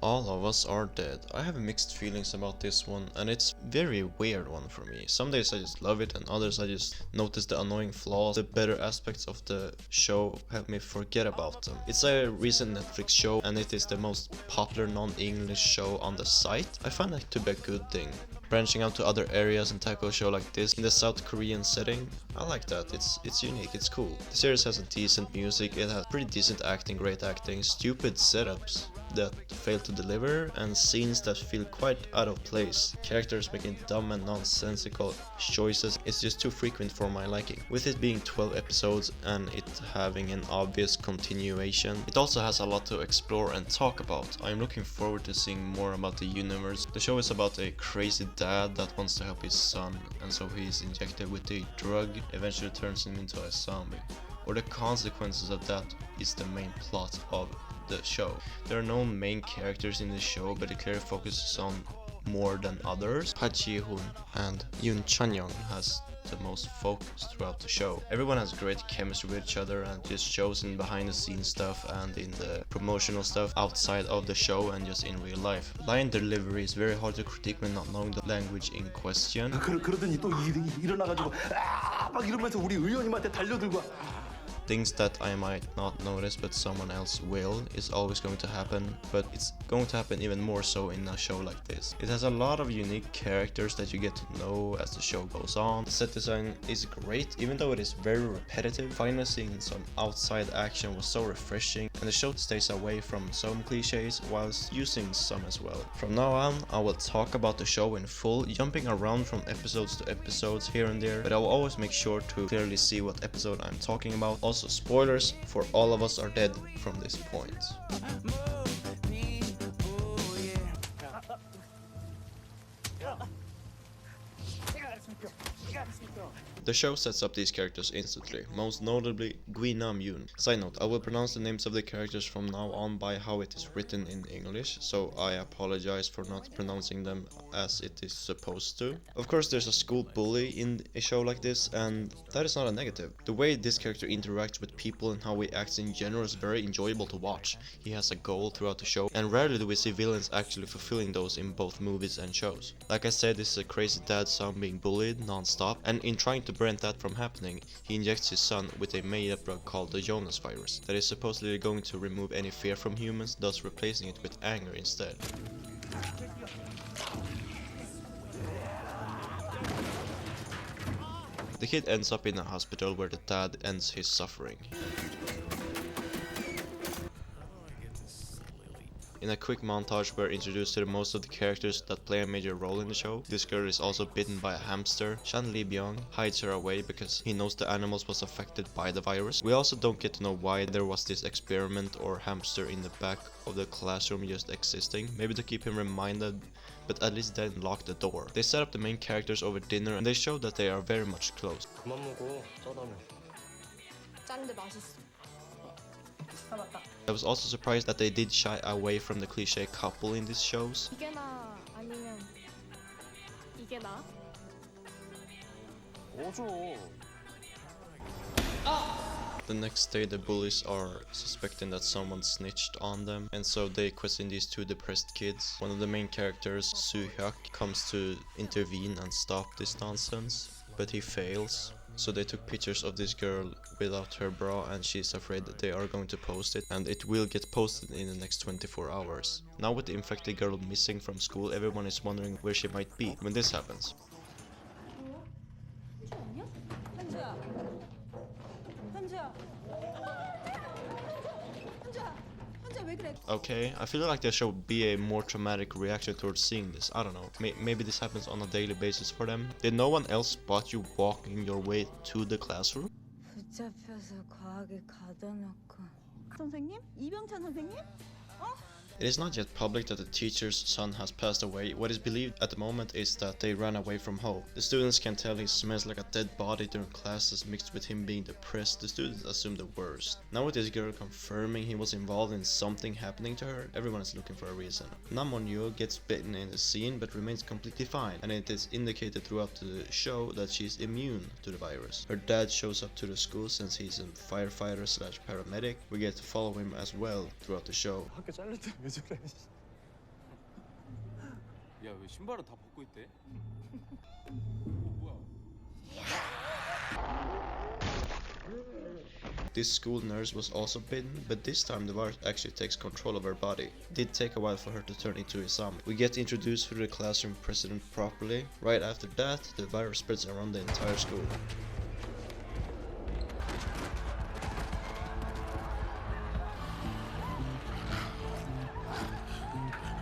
All of Us Are Dead. I have mixed feelings about this one, and it's very weird one for me. Some days I just love it, and others I just notice the annoying flaws. The better aspects of the show help me forget about them. It's a recent Netflix show, and it is the most popular non-English show on the site. I find that to be a good thing. Branching out to other areas and tackle a show like this in the South Korean setting, I like that. It's unique, it's cool. The series has a decent music, it has pretty decent acting, great acting, stupid setups that fail to deliver, and scenes that feel quite out of place. Characters making dumb and nonsensical choices is just too frequent for my liking. With it being 12 episodes and it having an obvious continuation, it also has a lot to explore and talk about. I'm looking forward to seeing more about the universe. The show is about a crazy dad that wants to help his son, and so he is injected with a drug, eventually turns him into a zombie. Or the consequences of that is the main plot of the show. There are no main characters in the show, but it clearly focuses on more than others. Ha Ji-hoon and Yoon Chan-young has the most focus throughout the show. Everyone has great chemistry with each other, and just shows in behind the scenes stuff and in the promotional stuff outside of the show and just in real life. Line delivery is very hard to critique when not knowing the language in question. 그러더니 또 일어나가지고 막 이러면서 우리 의원님한테 달려들고. Things that I might not notice but someone else will is always going to happen, but it's going to happen even more so in a show like this. It has a lot of unique characters that you get to know as the show goes on. The set design is great, even though it is very repetitive. Finally seeing some outside action was so refreshing, and the show stays away from some cliches whilst using some as well. From now on, I will talk about the show in full, jumping around from episodes to episodes here and there, but I will always make sure to clearly see what episode I'm talking about. Also, spoilers for All of Us Are Dead from this point. The show sets up these characters instantly, most notably Gui Nam Yoon. Side note, I will pronounce the names of the characters from now on by how it is written in English, so I apologize for not pronouncing them as it is supposed to. Of course, there's a school bully in a show like this, and that is not a negative. The way this character interacts with people and how he acts in general is very enjoyable to watch. He has a goal throughout the show, and rarely do we see villains actually fulfilling those in both movies and shows. Like I said, this is a crazy dad son being bullied non-stop, and in trying to prevent that from happening, he injects his son with a made-up drug called the Jonas virus that is supposedly going to remove any fear from humans, thus replacing it with anger instead. The kid ends up in a hospital where the dad ends his suffering. In a quick montage, we're introduced to most of the characters that play a major role in the show. This girl is also bitten by a hamster. Chan Li-byung hides her away because he knows the animals was affected by the virus. We also don't get to know why there was this experiment or hamster in the back of the classroom just existing. Maybe to keep him reminded, but at least then lock the door. They set up the main characters over dinner, and they show that they are very much close. 그만 먹어 짜다며. 짠데 맛있어. I was also surprised that they did shy away from the cliche couple in these shows. 이게 나 아니면 이게 나? 오죠. The next day, the bullies are suspecting that someone snitched on them, and so they question these two depressed kids. One of the main characters, Soo-hyuk, comes to intervene and stop this nonsense, but he fails. So they took pictures of this girl without her bra, and she's afraid that they are going to post it, and it will get posted in the next 24 hours. Now with the infected girl missing from school, everyone is wondering where she might be when this happens. Okay, I feel like there should be a more traumatic reaction towards seeing this. I don't know, maybe this happens on a daily basis for them. Did no one else spot you walking your way to the classroom? 붙잡혀서 과하게 가둬놓고 선생님? 이병찬 선생님? It is not yet public that the teacher's son has passed away. What is believed at the moment is that they ran away from home. The students can tell he smells like a dead body during classes, mixed with him being depressed. The students assume the worst. Now with this girl confirming he was involved in something happening to her, everyone is looking for a reason. Nam Won-yeol gets bitten in the scene but remains completely fine, and it is indicated throughout the show that she is immune to the virus. Her dad shows up to the school since he's a firefighter slash paramedic. We get to follow him as well throughout the show. 학교 잘렸다 왜 저래? 야, 왜 신발은 다 벗고 있대? 뭐야? This school nurse was also bitten, but this time the virus actually takes control of her body. It did take a while for her to turn into a zombie. We get introduced to the classroom president properly. Right after that, the virus spreads around the entire school.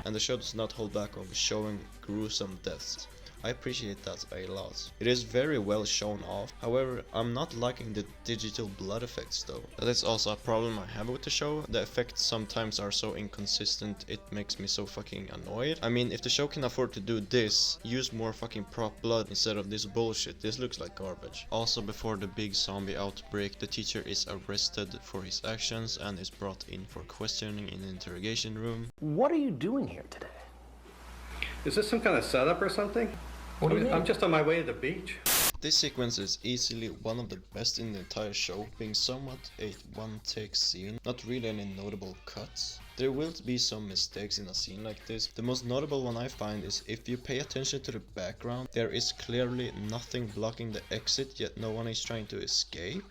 And the show does not hold back on showing gruesome deaths. I appreciate that a lot. It is very well shown off. However, I'm not liking the digital blood effects though. That is also a problem I have with the show. The effects sometimes are so inconsistent, it makes me so fucking annoyed. I mean, if the show can afford to do this, use more fucking prop blood instead of this bullshit. This looks like garbage. Also, before the big zombie outbreak, the teacher is arrested for his actions and is brought in for questioning in the interrogation room. What are you doing here today? Is this some kind of setup or something? What do you mean? I'm just on my way to the beach. This sequence is easily one of the best in the entire show, being somewhat a one-take scene, not really any notable cuts. There will be some mistakes in a scene like this. The most notable one I find is if you pay attention to the background, there is clearly nothing blocking the exit, yet no one is trying to escape.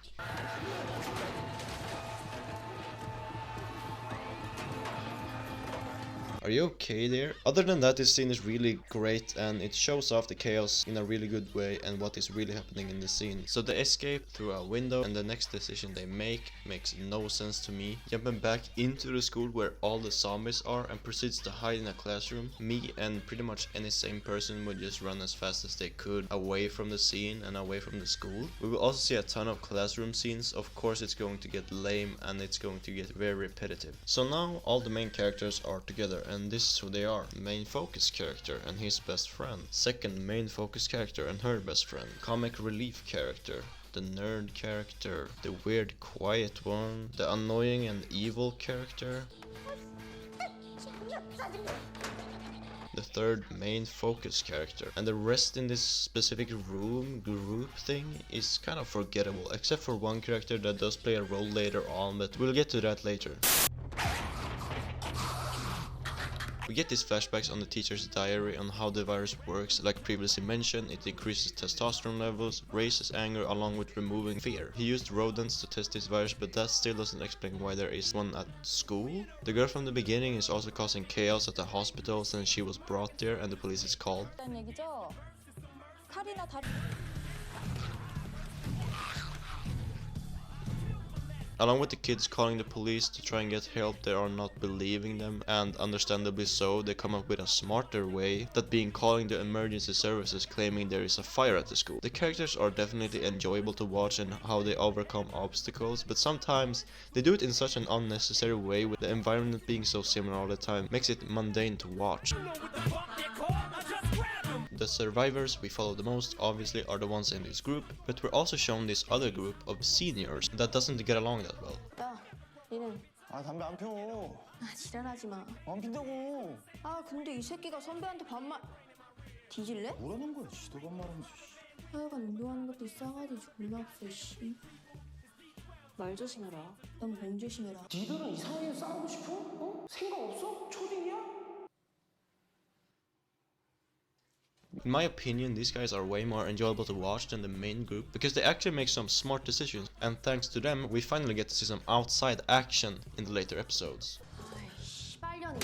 Are you okay there? Other than that, this scene is really great and it shows off the chaos in a really good way and what is really happening in the scene. So they escape through a window and the next decision they make makes no sense to me. Jumping back into the school where all the zombies are and proceeds to hide in a classroom. Me and pretty much any sane person would just run as fast as they could away from the scene and away from the school. We will also see a ton of classroom scenes. Of course it's going to get lame and it's going to get very repetitive. So now all the main characters are together and this is who they are. Main focus character and his best friend. Second main focus character and her best friend. Comic relief character. The nerd character. The weird quiet one. The annoying and evil character. The third main focus character. And the rest in this specific room group thing is kind of forgettable, except for one character that does play a role later on, but we'll get to that later. We get these flashbacks on the teacher's diary on how the virus works. Like previously mentioned, it increases testosterone levels, raises anger along with removing fear. He used rodents to test this virus, but that still doesn't explain why there is one at school. The girl from the beginning is also causing chaos at the hospital since she was brought there and the police is called. 얘기죠? 칼이나 다리 Along with the kids calling the police to try and get help, they are not believing them, and understandably so, they come up with a smarter way, that being calling the emergency services claiming there is a fire at the school. The characters are definitely enjoyable to watch and how they overcome obstacles, but sometimes they do it in such an unnecessary way, with the environment being so similar all the time, makes it mundane to watch. The survivors we follow the most obviously are the ones in this group, but we're also shown this other group of seniors that doesn't get along that well. 야, 니는 아 담배 안 펴. 지랄하지 마. 안 핀다고. 근데 이 새끼가 선배한테 반말 뒤질래? 뭐라는 거야? 지도 반말하면서. 하여간 운동하는 것도 싸가지 존나 없어, 씨. 말 조심해라. 넌 몸 조심해라. 니들은 이 사회에 싸우고 싶어? 어? 생각 없어? 초딩이야? In my opinion, these guys are way more enjoyable to watch than the main group because they actually make some smart decisions, and thanks to them we finally get to see some outside action in the later episodes. 씨발년이.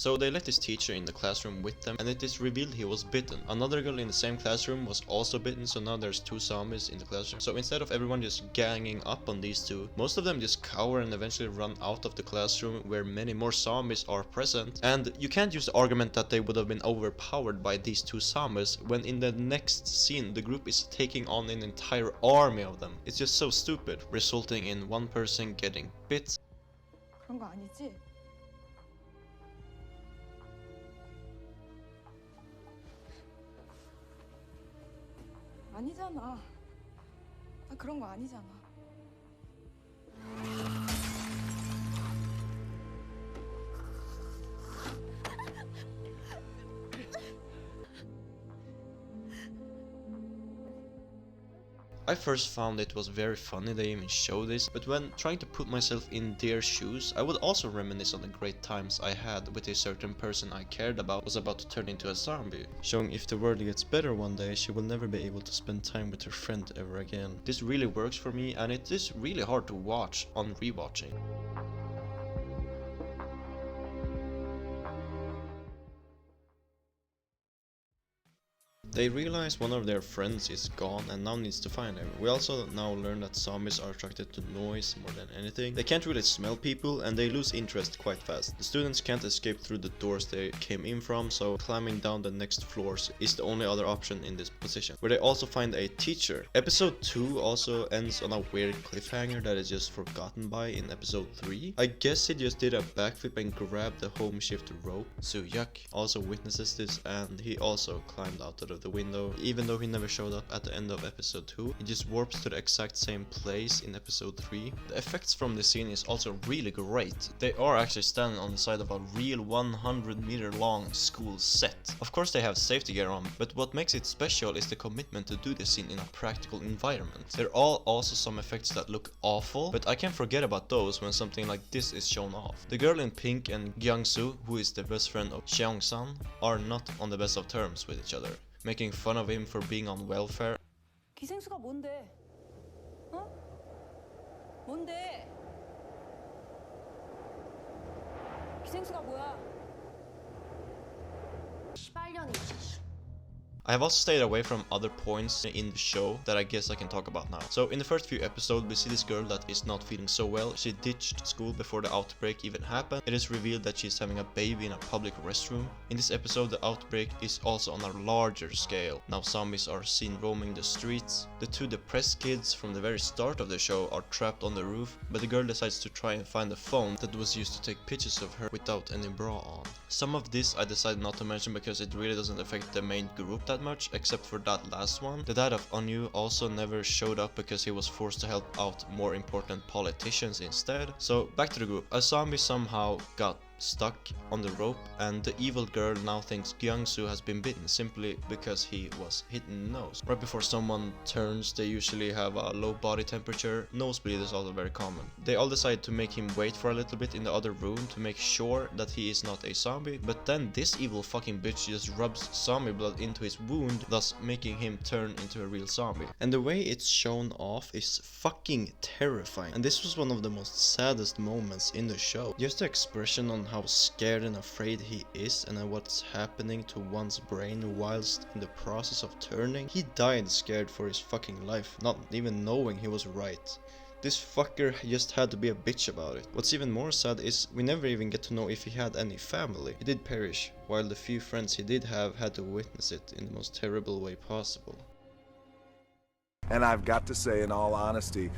So they let this teacher in the classroom with them and it is revealed he was bitten. Another girl in the same classroom was also bitten, so now there's two zombies in the classroom. So instead of everyone just ganging up on these two, most of them just cower and eventually run out of the classroom where many more zombies are present. And you can't use the argument that they would have been overpowered by these two zombies when in the next scene the group is taking on an entire army of them. It's just so stupid, resulting in one person getting bit. 그런 거 아니지? 아니잖아. 나 그런 거 아니잖아. I first found it was very funny they even show this, but when trying to put myself in their shoes, I would also reminisce on the great times I had with a certain person I cared about was about to turn into a zombie, showing if the world gets better one day, she will never be able to spend time with her friend ever again. This really works for me, and it is really hard to watch on rewatching. They realize one of their friends is gone and now needs to find him. We also now learn that zombies are attracted to noise more than anything. They can't really smell people and they lose interest quite fast. The students can't escape through the doors they came in from, so climbing down the next floors is the only other option in this position, where they also find a teacher. Episode 2 also ends on a weird cliffhanger that is just forgotten by in episode 3. I guess he just did a backflip and grabbed the home shift rope. Soo-yuck also witnesses this and he also climbed out of the window. Even though he never showed up at the end of episode 2, he just warps to the exact same place in episode 3. The effects from this scene is also really great. They are actually standing on the side of a real 100-meter long school set. Of course they have safety gear on, but what makes it special is the commitment to do this scene in a practical environment. There are also some effects that look awful, but I can't forget about those when something like this is shown off. The girl in pink and Gyang-soo, who is the best friend of Cheong-san, are not on the best of terms with each other, making fun of him for being on welfare. 기생수가 뭔데? 어? 뭔데? 기생수가 뭐야? 시발년이지. I have also stayed away from other points in the show that I guess I can talk about now. So in the first few episodes we see this girl that is not feeling so well. She ditched school before the outbreak even happened. It is revealed that she is having a baby in a public restroom. In this episode the outbreak is also on a larger scale. Now zombies are seen roaming the streets. The two depressed kids from the very start of the show are trapped on the roof, but the girl decides to try and find the phone that was used to take pictures of her without any bra on. Some of this I decided not to mention because it really doesn't affect the main group that much, except for that last one. The dad of Onyu also never showed up because he was forced to help out more important politicians instead. So back to the group. A zombie somehow got stuck on the rope and the evil girl now thinks Gyang-soo has been bitten simply because he was hit in the nose. Right before someone turns they usually have a low body temperature. Nosebleed is also very common. They all decide to make him wait for a little bit in the other room to make sure that he is not a zombie, but then this evil fucking bitch just rubs zombie blood into his wound, thus making him turn into a real zombie. And the way it's shown off is fucking terrifying, and this was one of the most saddest moments in the show. Just the expression on how scared and afraid he is and what's happening to one's brain whilst in the process of turning. He died scared for his fucking life, not even knowing he was right. This fucker just had to be a bitch about it. What's even more sad is we never even get to know if he had any family. He did perish, while the few friends he did have had to witness it in the most terrible way possible. And I've got to say, in all honesty,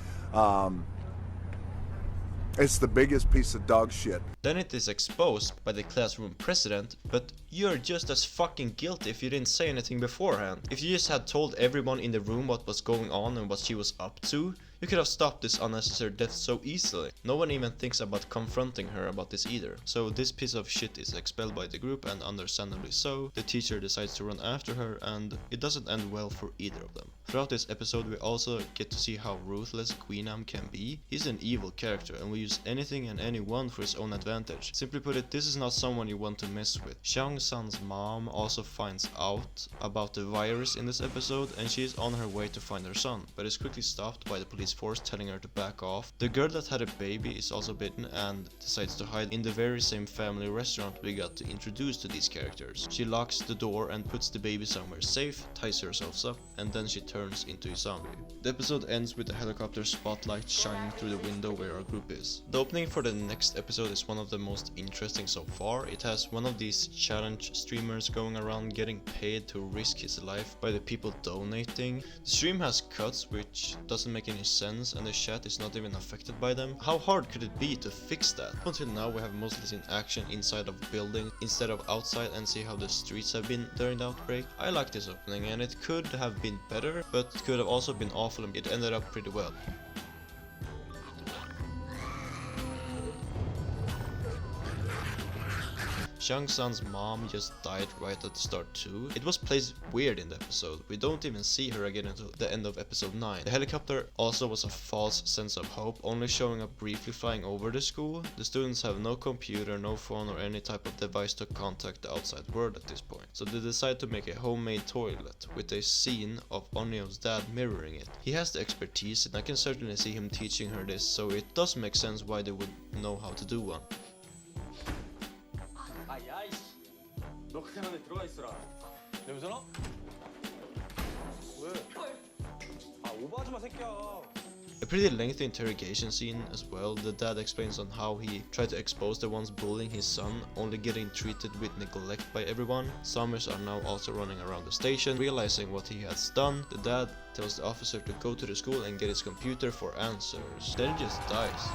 it's the biggest piece of dog shit. Then it is exposed by the classroom president, but you're just as fucking guilty if you didn't say anything beforehand. If you just had told everyone in the room what was going on and what she was up to, you could have stopped this unnecessary death so easily. No one even thinks about confronting her about this either. So this piece of shit is expelled by the group, and understandably so. The teacher decides to run after her and it doesn't end well for either of them. Throughout this episode we also get to see how ruthless Queenam can be. He's an evil character and will use anything and anyone for his own advantage. Simply put it, this is not someone you want to mess with. Xiang-san's mom also finds out about the virus in this episode and she is on her way to find her son, but is quickly stopped by the police force telling her to back off. The girl that had a baby is also bitten and decides to hide in the very same family restaurant we got to introduce to these characters. She locks the door and puts the baby somewhere safe, ties herself up, and then she turns into a zombie. The episode ends with the helicopter spotlight shining through the window where our group is. The opening for the next episode is one of the most interesting so far. It has one of these challenge streamers going around getting paid to risk his life by the people donating. The stream has cuts which doesn't make any sense and the chat is not even affected by them. How hard could it be to fix that? Until now we have mostly seen action inside of buildings instead of outside and see how the streets have been during the outbreak. I like this opening and it could have been better, but it could have also been awful and it ended up pretty well. Shang Tsung's mom just died right at the start too. It was placed weird in the episode. We don't even see her again until the end of episode 9. The helicopter also was a false sense of hope, only showing up briefly flying over the school. The students have no computer, no phone or any type of device to contact the outside world at this point. So they decide to make a homemade toilet with a scene of Onyo's dad mirroring it. He has the expertise and I can certainly see him teaching her this, so it does make sense why they would know how to do one. 너 그냥 안에 들어가 있어라. 냄새 나? 왜? 아 오버하지 마 새끼야. A pretty lengthy interrogation scene as well. The dad explains on how he tried to expose the ones bullying his son, only getting treated with neglect by everyone. Zombies are now also running around the station, realizing what he has done. The dad tells the officer to go to the school and get his computer for answers. Then he just dies.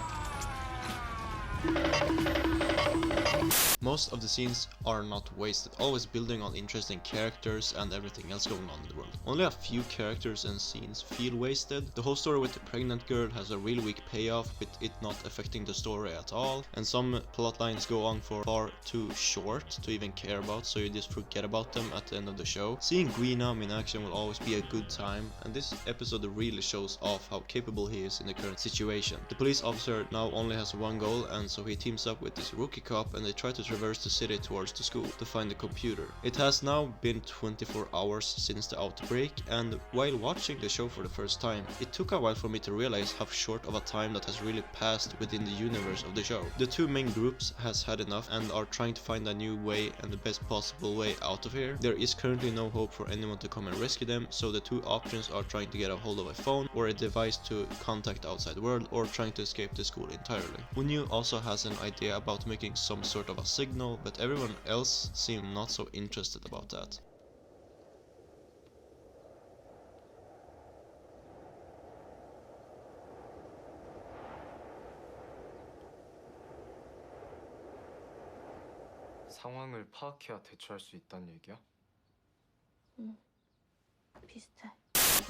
Most of the scenes are not wasted, always building on interesting characters and everything else going on in the world. Only a few characters and scenes feel wasted. The whole story with the pregnant girl has a real weak payoff, with it not affecting the story at all, and some plot lines go on for far too short to even care about, so you just forget about them at the end of the show. Seeing Guinam in action will always be a good time, and this episode really shows off how capable he is in the current situation. The police officer now only has one goal, and so he teams up with this rookie cop and they try to traverse the city towards the school to find the computer. It has now been 24 hours since the outbreak, and while watching the show for the first time, it took a while for me to realize how short of a time that has really passed within the universe of the show. The two main groups has had enough and are trying to find a new way and the best possible way out of here. There is currently no hope for anyone to come and rescue them, so the two options are trying to get a hold of a phone or a device to contact the outside world, or trying to escape the school entirely. Unyu also has an idea about making some sort of a signal, but everyone else seemed not so interested about that. 상황을 파악해야 대처할 수 있다는 얘기야? 비슷해.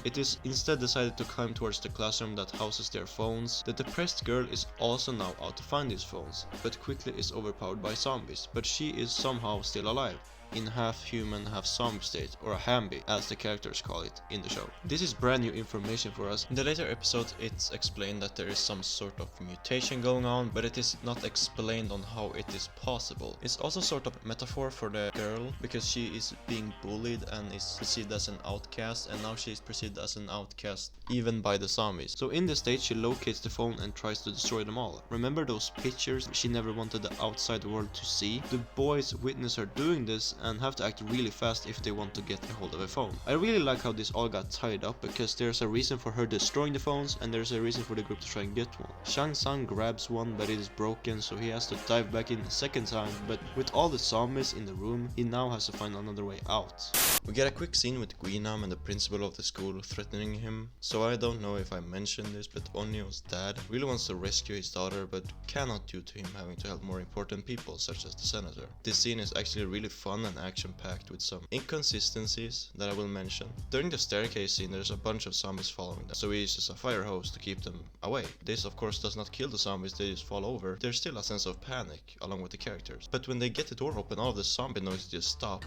It is instead decided to climb towards the classroom that houses their phones. The depressed girl is also now out to find these phones, but quickly is overpowered by zombies, but she is somehow still alive, in half human, half zombie state, or a hambi as the characters call it in the show. This is brand new information for us. In the later episodes it's explained that there is some sort of mutation going on, but it is not explained on how it is possible. It's also sort of metaphor for the girl, because she is being bullied and is perceived as an outcast, and now she is perceived as an outcast even by the zombies. So in this state she locates the phone and tries to destroy them all. Remember those pictures she never wanted the outside world to see? The boys witness her doing this and have to act really fast if they want to get a hold of a phone. I really like how this all got tied up, because there's a reason for her destroying the phones and there's a reason for the group to try and get one. Shang Tsung grabs one, but it is broken, so he has to dive back in the second time, but with all the zombies in the room, he now has to find another way out. We get a quick scene with Guinam and the principal of the school threatening him. So I don't know if I mentioned this, but Onyo's dad really wants to rescue his daughter, but cannot due to him having to help more important people such as the senator. This scene is actually really fun and action-packed with some inconsistencies that I will mention. During the staircase scene there's a bunch of zombies following them, so he uses a fire hose to keep them away. This of course does not kill the zombies, they just fall over. There's still a sense of panic along with the characters. But when they get the door open, all of the zombie noises just stop.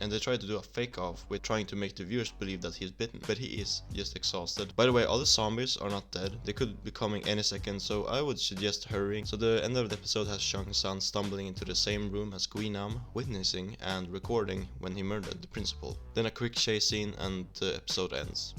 And they try to do a fake off with trying to make the viewers believe that he's bitten, but he is just exhausted. By the way, all the zombies are not dead, they could be coming any second, so I would suggest hurrying. So the end of the episode has Shang Tsung stumbling into the same room as Guinam, witnessing and recording when he murdered the principal. Then a quick chase scene and the episode ends.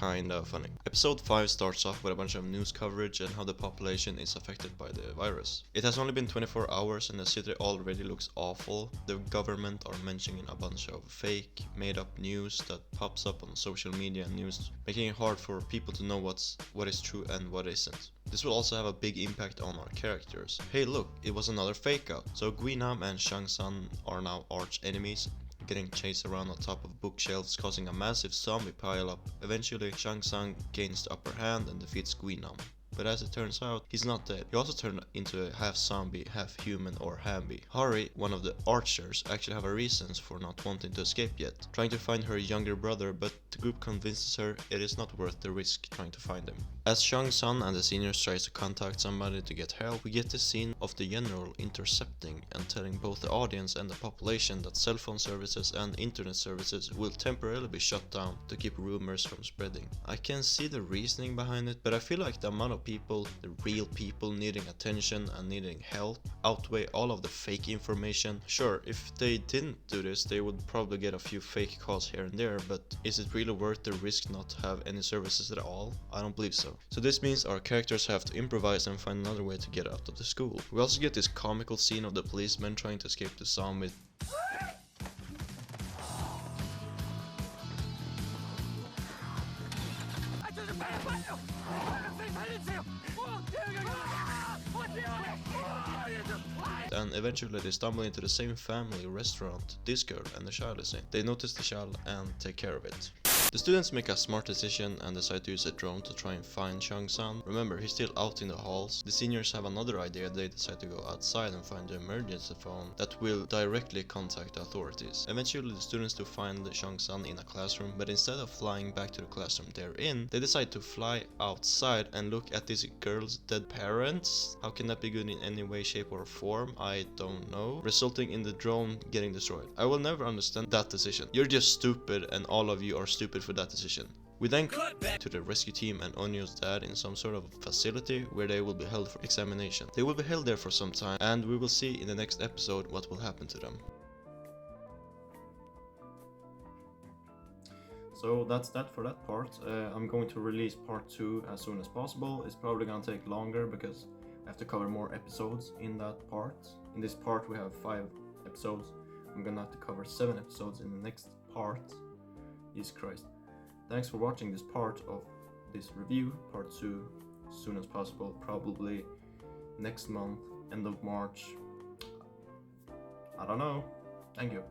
Kinda funny. Episode 5 starts off with a bunch of news coverage and how the population is affected by the virus. It has only been 24 hours and the city already looks awful. The government are mentioning a bunch of fake, made up news that pops up on social media and news, making it hard for people to know what is true and what isn't. This will also have a big impact on our characters. Hey look, it was another fake out. So Guinam and Shang Tsung are now arch enemies, getting chased around on top of bookshelves, causing a massive zombie pileup. Eventually, Shang Tsung gains the upper hand and defeats Guinam. but as it turns out, he's not dead. He also turned into a half zombie, half human or Hamby. Hari, one of the archers, actually have a reasons for not wanting to escape yet, trying to find her younger brother, but the group convinces her it is not worth the risk trying to find him. As Shang-San and the seniors tries to contact somebody to get help, we get the scene of the general intercepting and telling both the audience and the population that cell phone services and internet services will temporarily be shut down to keep rumors from spreading. I can see the reasoning behind it, but I feel like the amount of people, the real people needing attention and needing help, outweigh all of the fake information. Sure, if they didn't do this, they would probably get a few fake calls here and there, but is it really worth the risk not to have any services at all? I don't believe so. So this means our characters have to improvise and find another way to get out of the school. We also get this comical scene of the policemen trying to escape the zombie. And eventually they stumble into the same family restaurant this girl and the child is in. They notice the child and take care of it. The students make a smart decision and decide to use a drone to try and find Shang-San. Remember, he's still out in the halls. The seniors have another idea. They decide to go outside and find the emergency phone that will directly contact the authorities. Eventually the students do find Shang-San in a classroom, but instead of flying back to the classroom they're in, they decide to fly outside and look at this girl's dead parents. How can that be good in any way, shape or form? I don't know. Resulting in the drone getting destroyed. I will never understand that decision. You're just stupid and all of you are stupid for that decision. We then cut back to the rescue team and Onyo's dad in some sort of facility where they will be held for examination. They will be held there for some time and we will see in the next episode what will happen to them. So that's that for that part. I'm going to release part 2 as soon as possible. It's probably gonna take longer because I have to cover more episodes in that part. In this part we have 5 episodes. I'm gonna have to cover 7 episodes in the next part. Jesus Christ. Thanks for watching this part of this review, part 2, as soon as possible, probably next month, end of March. I don't know. Thank you.